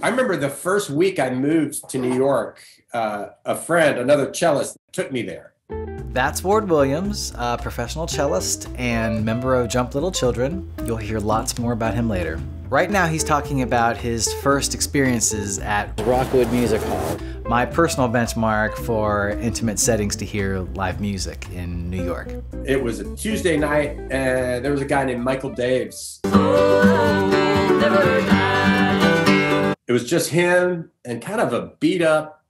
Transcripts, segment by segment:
I remember the first week I moved to New York, a friend, another cellist, took me there. That's Ward Williams, a professional cellist and member of Jump Little Children. You'll hear lots more about him later. Right now he's talking about his first experiences at Rockwood Music Hall, my personal benchmark for intimate settings to hear live music in New York. It was a Tuesday night, and there was a guy named Michael Daves. It was just him and kind of a beat up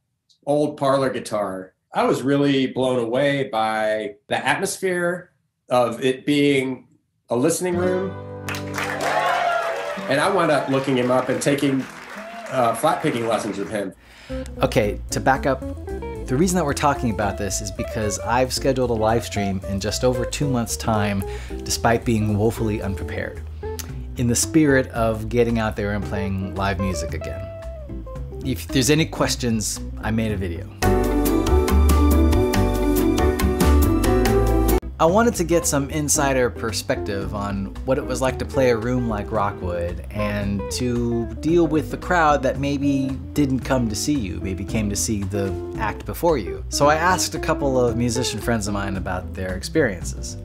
old parlor guitar. I was really blown away by the atmosphere of it being a listening room. And I wound up looking him up and taking flat picking lessons with him. Okay, to back up, the reason that we're talking about this is because I've scheduled a live stream in just over 2 months' time, despite being woefully unprepared, in the spirit of getting out there and playing live music again. If there's any questions, I made a video. I wanted to get some insider perspective on what it was like to play a room like Rockwood and to deal with the crowd that maybe didn't come to see you, maybe came to see the act before you. So I asked a couple of musician friends of mine about their experiences.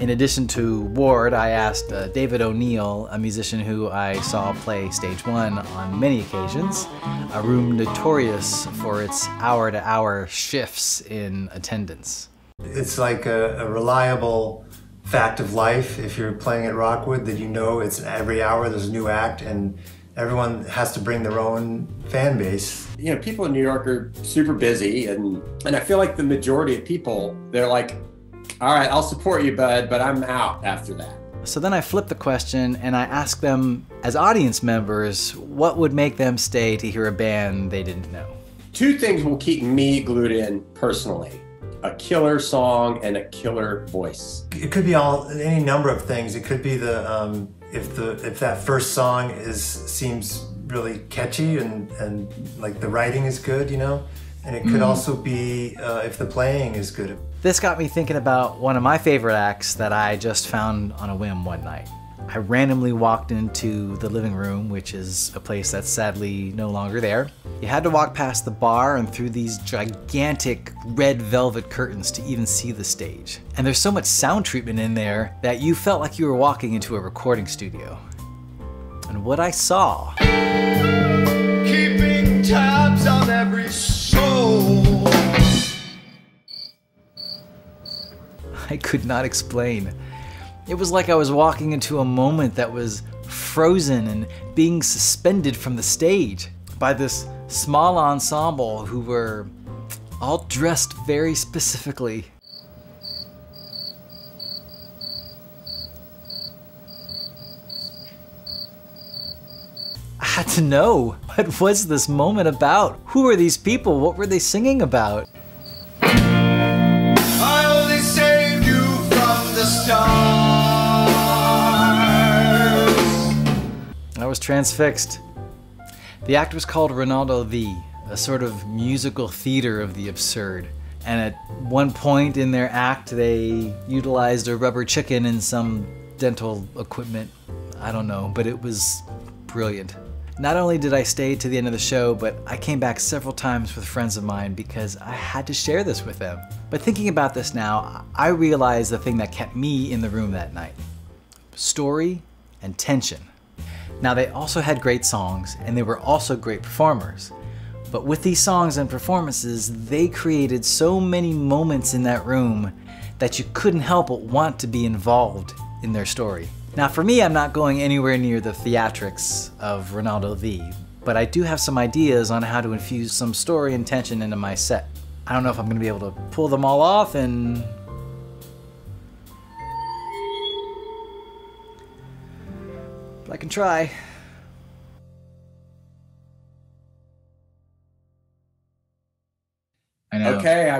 In addition to Ward, I asked David O'Neill, a musician who I saw play Stage 1 on many occasions, a room notorious for its hour-to-hour shifts in attendance. It's like a reliable fact of life if you're playing at Rockwood, that you know it's every hour there's a new act and everyone has to bring their own fan base. You know, people in New York are super busy, and I feel like the majority of people, they're like, all right, I'll support you, bud, but I'm out after that. So then I flipped the question and I asked them, as audience members, what would make them stay to hear a band they didn't know? Two things will keep me glued in personally: a killer song and a killer voice. It could be any number of things. It could be if that first song seems really catchy and like the writing is good, you know, and it could also be if the playing is good. This got me thinking about one of my favorite acts that I just found on a whim one night. I randomly walked into the living room, which is a place that's sadly no longer there. You had to walk past the bar and through these gigantic red velvet curtains to even see the stage. And there's so much sound treatment in there that you felt like you were walking into a recording studio. And what I saw... keeping tabs on every soul. I could not explain. It was like I was walking into a moment that was frozen and being suspended from the stage by this small ensemble who were all dressed very specifically. I had to know, what was this moment about? Who are these people? What were they singing about? I was transfixed. The act was called Renaldo, a sort of musical theater of the absurd. And at one point in their act, they utilized a rubber chicken and some dental equipment. I don't know, but it was brilliant. Not only did I stay to the end of the show, but I came back several times with friends of mine because I had to share this with them. But thinking about this now, I realized the thing that kept me in the room that night: story and tension. Now, they also had great songs, and they were also great performers. But with these songs and performances, they created so many moments in that room that you couldn't help but want to be involved in their story. Now, for me, I'm not going anywhere near the theatrics of Renaldo, but I do have some ideas on how to infuse some story and tension into my set. I don't know if I'm going to be able to pull them all off, but I can try. I know. Okay,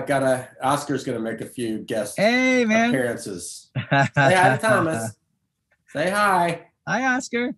Oscar's gonna make a few guest appearances. Hey, Say hi to Thomas. Say hi. Hi, Oscar.